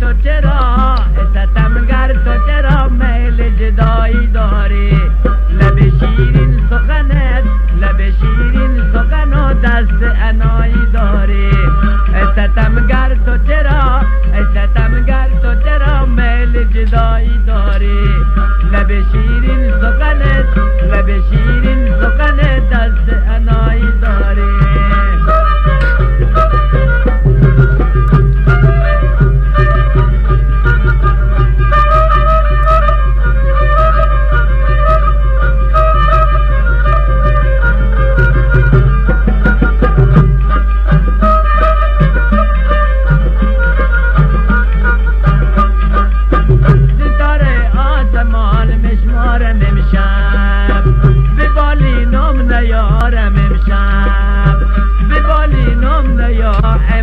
تو چرا ستمگر تو چرا میل جدایی داری لب شیرین سخنت لب شیرین سخن و دست انایی داری ستمگر تو چرا ستمگر تو چرا میل جدایی داری لب شیرین سخنت لب شیرین سخنت دست انایی داری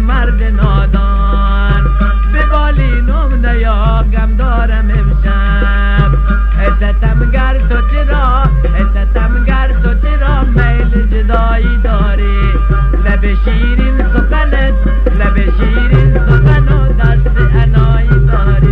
مرد نادان به بالینم نیا غم دارم امشب ستمگر تو چرا ستمگر تو چرا میل جدایی داری لب شیرین سخنت لب شیرین سخن و دست انایی داری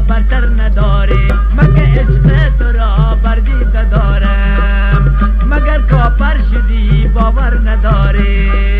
برتر نداری مگه عشق تو را بردیده دارم مگر کافر شدی باور نداری